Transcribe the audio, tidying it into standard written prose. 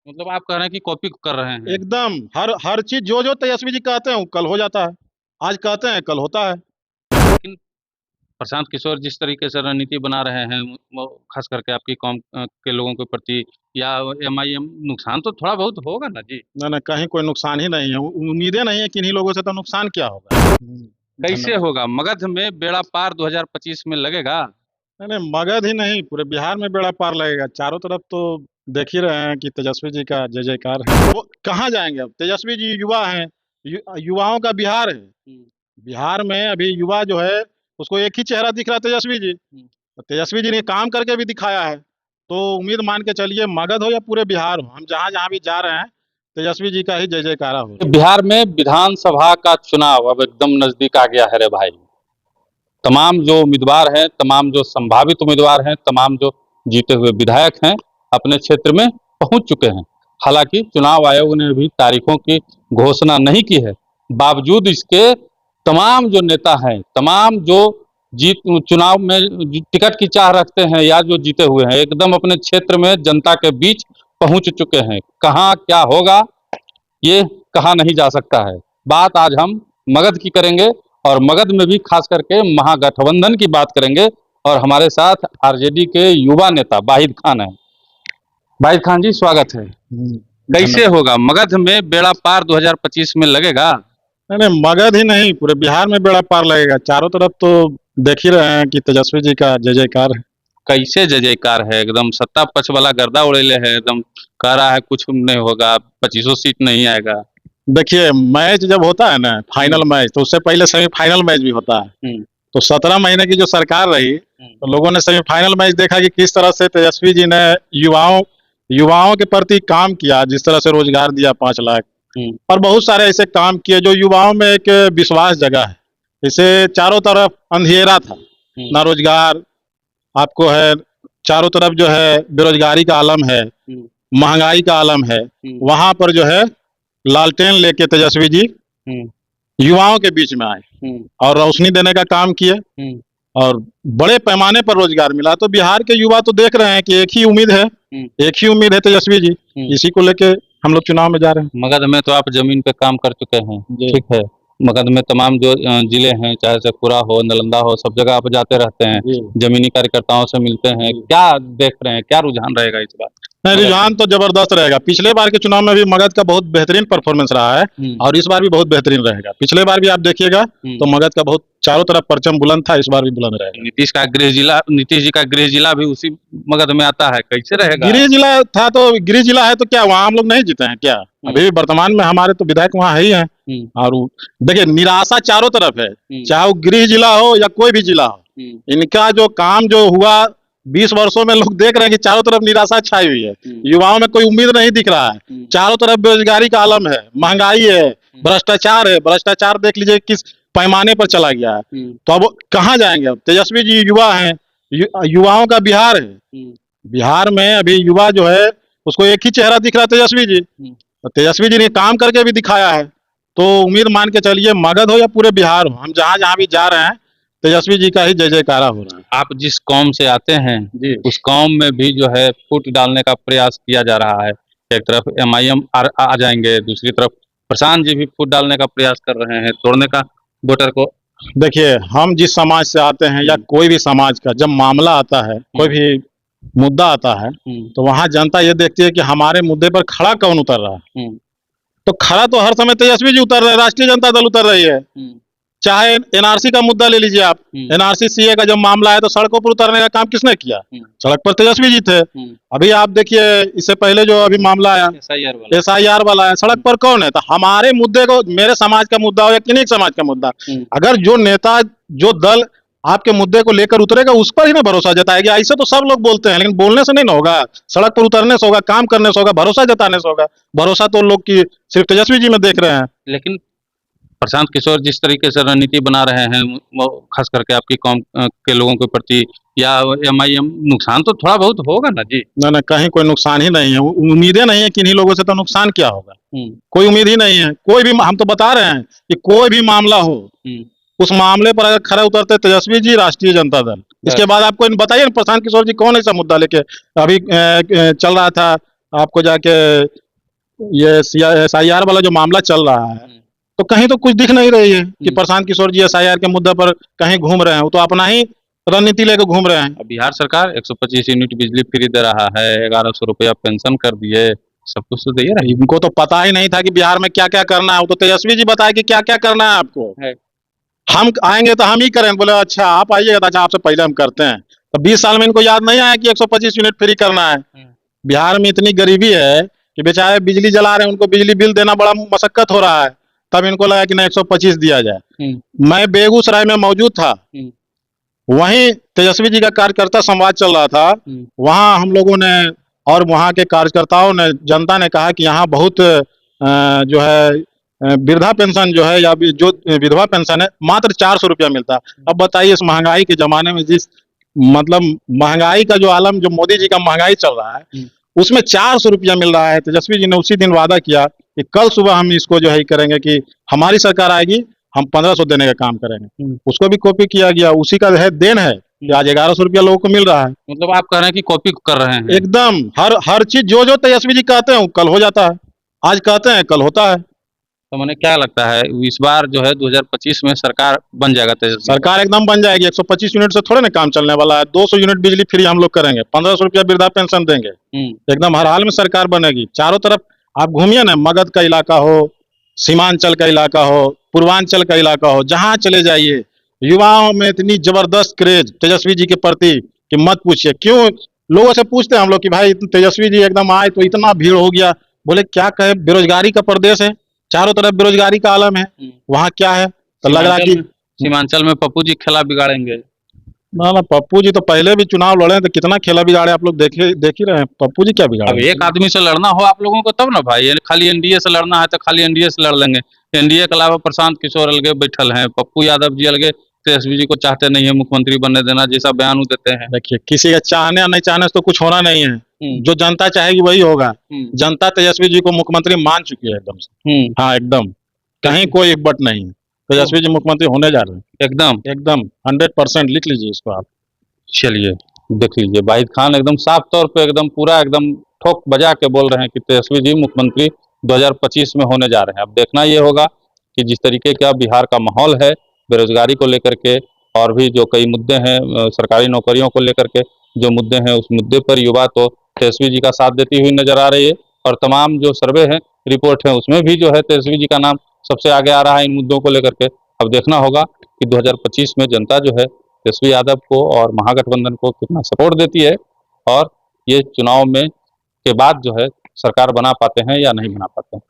मतलब आप कह रहे हैं कि कॉपी कर रहे हैं। एकदम हर चीज जो जो तेजस्वी जी कहते हैं वो कल हो जाता है, आज कहते हैं कल होता है। लेकिन प्रशांत किशोर जिस तरीके से रणनीति बना रहे हैं वो खास करके आपकी कौम के लोगों के प्रति, या एमआईएम, नुकसान तो थोड़ा बहुत होगा ना जी। ना ना, कहीं कोई नुकसान ही नहीं है, उम्मीदें नहीं है किन्हीं लोगों से, तो नुकसान क्या होगा। कैसे धन्यवाद। होगा? मगध में बेड़ा पार 2025 में लगेगा। नहीं नहीं, मगध ही नहीं पूरे बिहार में बेड़ा पार लगेगा। चारों तरफ तो देख ही रहे हैं कि तेजस्वी जी का जय जयकार है। वो कहाँ जाएंगे अब? तेजस्वी जी युवा हैं, युवाओं का बिहार है। बिहार में अभी युवा जो है उसको एक ही चेहरा दिख रहा है, तेजस्वी जी। तो तेजस्वी जी ने काम करके भी दिखाया है, तो उम्मीद मान के चलिए मगध हो या पूरे बिहार हो, हम जहाँ जहाँ भी जा रहे हैं तेजस्वी जी का ही जय जयकारा हो रहा है। बिहार में विधानसभा का चुनाव अब एकदम नजदीक आ गया है रे भाई। तमाम जो उम्मीदवार हैं, तमाम जो संभावित उम्मीदवार हैं, तमाम जो जीते हुए विधायक हैं अपने क्षेत्र में पहुंच चुके हैं। हालांकि चुनाव आयोग ने अभी तारीखों की घोषणा नहीं की है, बावजूद इसके तमाम जो नेता हैं, तमाम जो जीत चुनाव में टिकट की चाह रखते हैं या जो जीते हुए हैं, एकदम अपने क्षेत्र में जनता के बीच पहुंच चुके हैं। कहाँ क्या होगा ये कहा नहीं जा सकता है। बात आज हम मगध की करेंगे, और मगध में भी खास करके महागठबंधन की बात करेंगे। और हमारे साथ आरजेडी के युवा नेता वाहिद खान है। वाहिद खान जी, स्वागत है। कैसे होगा? मगध में बेड़ा पार 2025 में लगेगा। नहीं नहीं, मगध ही नहीं पूरे बिहार में बेड़ा पार लगेगा। चारों तरफ तो देख ही रहे हैं कि तेजस्वी जी का जय जयकार है। कैसे जय जयकार है? एकदम सत्ता पक्ष वाला गर्दा उड़ेले है, एकदम कह रहा है कुछ नहीं होगा, 25 सीट नहीं आएगा। देखिए, मैच जब होता है ना, फाइनल मैच, तो उससे पहले सेमीफाइनल मैच भी होता है। तो 17 महीने की जो सरकार रही, तो लोगों ने सेमीफाइनल मैच देखा कि किस तरह से तेजस्वी जी ने युवाओं के प्रति काम किया, जिस तरह से रोजगार दिया 5 लाख, और बहुत सारे ऐसे काम किए जो युवाओं में एक विश्वास जगा है। इसे चारों तरफ अंधेरा था, ना रोजगार आपको है, चारों तरफ जो है बेरोजगारी का आलम है, महंगाई का आलम है। वहां पर जो है लालटेन लेके तेजस्वी जी युवाओं के बीच में आए और रोशनी देने का काम किए, और बड़े पैमाने पर रोजगार मिला। तो बिहार के युवा तो देख रहे हैं कि एक ही उम्मीद है, एक ही उम्मीद है तेजस्वी जी। इसी को लेके हम लोग चुनाव में जा रहे हैं। मगध में तो आप जमीन पे काम कर चुके हैं, ठीक है। मगध में तमाम जो जिले हैं, चाहे शेखपुरा हो, नालंदा हो, सब जगह आप जाते रहते हैं, जमीनी कार्यकर्ताओं से मिलते हैं। क्या देख रहे हैं, क्या रुझान रहेगा इस बार? नहीं, रुझान तो जबरदस्त रहेगा। पिछले बार के चुनाव में भी मगध का बहुत बेहतरीन परफॉर्मेंस रहा है, और इस बार भी बहुत बेहतरीन रहेगा। पिछले बार भी आप देखिएगा तो मगध का बहुत चारों तरफ परचम बुलंद था, इस बार भी बुलंद रहेगा। नीतीश जी का गृह जिला भी उसी मगध में आता है, कैसे रहेगा? गृह जिला था तो गृह जिला है, तो क्या वहाँ हम लोग नहीं जीते हैं क्या? अभी भी वर्तमान में हमारे तो विधायक वहाँ है ही हैं। और देखिए, निराशा चारों तरफ है, चाहे वो गृह जिला हो या कोई भी जिला हो। इनका जो काम जो हुआ 20 वर्षों में, लोग देख रहे हैं कि चारों तरफ निराशा छाई हुई है, युवाओं में कोई उम्मीद नहीं दिख रहा है। चारों तरफ बेरोजगारी का आलम है, महंगाई है, भ्रष्टाचार है। भ्रष्टाचार देख लीजिए किस पैमाने पर चला गया है। तो अब कहाँ जाएंगे? अब तेजस्वी जी युवा हैं, युवाओं का बिहार है। बिहार में अभी युवा जो है उसको एक ही चेहरा दिख रहा है, तेजस्वी जी। तो तेजस्वी जी ने काम करके भी दिखाया है, तो उम्मीद मान के चलिए मगध हो या पूरे बिहार हो, हम जहाँ जहाँ भी जा रहे हैं तेजस्वी जी का ही जय जयकारा हो रहा है। आप जिस कौम से आते हैं उस कौम में भी जो है फूट डालने का प्रयास किया जा रहा है। एक तरफ एमआईएम आ जाएंगे, दूसरी तरफ प्रशांत जी भी फूट डालने का प्रयास कर रहे हैं, तोड़ने का वोटर को। देखिए, हम जिस समाज से आते हैं या कोई भी समाज का जब मामला आता है, कोई भी मुद्दा आता है, तो वहाँ जनता ये देखती है कि हमारे मुद्दे पर खड़ा कौन उतर रहा है। तो खड़ा तो हर समय तेजस्वी जी उतर रहे हैं, राष्ट्रीय जनता दल उतर रही है। चाहे एनआरसी का मुद्दा ले लीजिए आप, एनआरसी सीए का जब मामला है तो सड़कों पर उतरने का काम किसने किया? सड़क पर तेजस्वी जी थे। अभी आप देखिए, इससे पहले जो अभी मामला आया SIR वाला है, सड़क पर कौन है? तो हमारे मुद्दे को, मेरे समाज का मुद्दा हो या किन्हीं समाज का मुद्दा, अगर जो नेता, जो दल आपके मुद्दे को लेकर उतरेगा, उस पर ही ना भरोसा जताएगा। ऐसे तो सब लोग बोलते हैं, लेकिन बोलने से नहीं ना होगा, सड़क पर उतरने से होगा, काम करने से होगा, भरोसा जताने से होगा। भरोसा तो लोग की सिर्फ तेजस्वी जी में देख रहे हैं। लेकिन प्रशांत किशोर जिस तरीके से रणनीति बना रहे हैं वो खास करके आपकी कौम के लोगों के प्रति, या एमआईएम, नुकसान तो थोड़ा बहुत होगा ना जी। ना ना, कहीं कोई नुकसान ही नहीं है, उम्मीदें नहीं है किन्हीं लोगों से, तो नुकसान क्या होगा? कोई उम्मीद ही नहीं है। कोई भी, हम तो बता रहे हैं कि कोई भी मामला हो, उस मामले पर अगर खड़े उतरते तेजस्वी जी, राष्ट्रीय जनता दल। इसके बाद आपको बताइए प्रशांत किशोर जी कौन ऐसा मुद्दा लेके अभी चल रहा था आपको जाके ये SIR वाला जो मामला चल रहा है, तो कहीं तो कुछ दिख नहीं रही है कि प्रशांत किशोर जी SIR के मुद्दे पर कहीं घूम रहे हैं। वो तो अपना ही रणनीति लेकर घूम रहे हैं। अब बिहार सरकार 125 यूनिट बिजली फ्री दे रहा है, 1100 रुपया पेंशन कर दिए, सब कुछ तो दे रही है। इनको तो पता ही नहीं था कि बिहार में क्या क्या करना है। वो तो तेजस्वी जी बताए कि क्या क्या करना है आपको। हम आएंगे तो हम ही करें। बोले अच्छा आप आइएगा, तो अच्छा आपसे पहले हम करते हैं। तो 20 साल में इनको याद नहीं आया कि 125 यूनिट फ्री करना है। बिहार में इतनी गरीबी है कि बेचारे बिजली जला रहे हैं, उनको बिजली बिल देना बड़ा मशक्कत हो रहा है। तब इनको लगा कि नहीं 125 दिया जाए। मैं बेगूसराय में मौजूद था, वहीं तेजस्वी जी का कार्यकर्ता संवाद चल रहा था। वहां हम लोगों ने और वहां के कार्यकर्ताओं ने, जनता ने कहा कि यहाँ बहुत जो है वृद्धा पेंशन जो है या जो विधवा पेंशन है मात्र 400 रुपया मिलता है। अब बताइए इस महंगाई के जमाने में, जिस मतलब महंगाई का जो आलम, जो मोदी जी का महंगाई चल रहा है, उसमें 400 रुपया मिल रहा है। तेजस्वी जी ने उसी दिन वादा किया कि कल सुबह हम इसको जो है करेंगे कि हमारी सरकार आएगी, हम 1500 देने का काम करेंगे। उसको भी कॉपी किया गया, उसी का है देन है कि आज 1100 रुपया लोगों को मिल रहा है। मतलब आप कह रहे हैं कि कॉपी कर रहे हैं? एकदम हर चीज जो तेजस्वी जी कहते हैं वो कल हो जाता है। आज कहते हैं कल होता है। तो मैंने क्या लगता है इस बार जो है 2025 में सरकार बन जाएगा? तेजस्वी सरकार एकदम बन जाएगी। 125 यूनिट से थोड़े ना काम चलने वाला है। 200 यूनिट बिजली फ्री हम लोग करेंगे, 1500 रुपया वृद्धा पेंशन देंगे। एकदम हर हाल में सरकार बनेगी। चारों तरफ आप घूमिए ना, मगध का इलाका हो, सीमांचल का इलाका हो, पूर्वांचल का इलाका हो, जहां चले जाइए युवाओं में इतनी जबरदस्त क्रेज तेजस्वी जी के प्रति कि मत पूछिए। क्यों लोगों से पूछते हैं हम लोग कि भाई तेजस्वी जी एकदम आए तो इतना भीड़ हो गया। बोले क्या कहे, बेरोजगारी का प्रदेश है, चारों तरफ बेरोजगारी का आलम है। वहाँ क्या है, तो लग रहा कि सीमांचल में पप्पू जी खेला बिगाड़ेंगे। ना पप्पू जी तो पहले भी चुनाव लड़े तो कितना खेला बिगाड़े आप लोग देख ही रहे हैं। पप्पू जी क्या बिगाड़े? अब एक आदमी से लड़ना हो आप लोगों को तब ना भाई, खाली एनडीए से लड़ना है तो खाली एनडीए से लड़ लेंगे। एनडीए के अलावा प्रशांत किशोर अलगे बैठल हैं, पप्पू यादव जी अलगे, तेजस्वी जी को चाहते नहीं है मुख्यमंत्री बनने देना, जैसा बयान देते हैं। देखिए किसी का चाहने या नहीं चाहने से तो कुछ होना नहीं है। जो जनता चाहेगी वही होगा। जनता तेजस्वी जी को मुख्यमंत्री मान चुकी है एकदम से। हाँ एकदम, कहीं कोई एक बट नहीं। तेजस्वी जी मुख्यमंत्री होने जा रहे हैं एकदम 100%। लिख लीजिए इसको आप। चलिए देख लीजिए, वाहिद खान एकदम साफ तौर पे एकदम पूरा एकदम ठोक बजा के बोल रहे हैं कि तेजस्वी जी मुख्यमंत्री 2025 में होने जा रहे हैं। अब देखना ये होगा कि जिस तरीके का बिहार का माहौल है बेरोजगारी को लेकर के, और भी जो कई मुद्दे हैं सरकारी नौकरियों को लेकर के जो मुद्दे हैं, उस मुद्दे पर युवा तो तेजस्वी जी का साथ देती हुई नजर आ रही है। और तमाम जो सर्वे है, रिपोर्ट है, उसमें भी जो है तेजस्वी जी का नाम सबसे आगे आ रहा है इन मुद्दों को लेकर के। अब देखना होगा कि 2025 में जनता जो है तेजस्वी यादव को और महागठबंधन को कितना सपोर्ट देती है, और ये चुनाव में के बाद जो है सरकार बना पाते हैं या नहीं बना पाते हैं।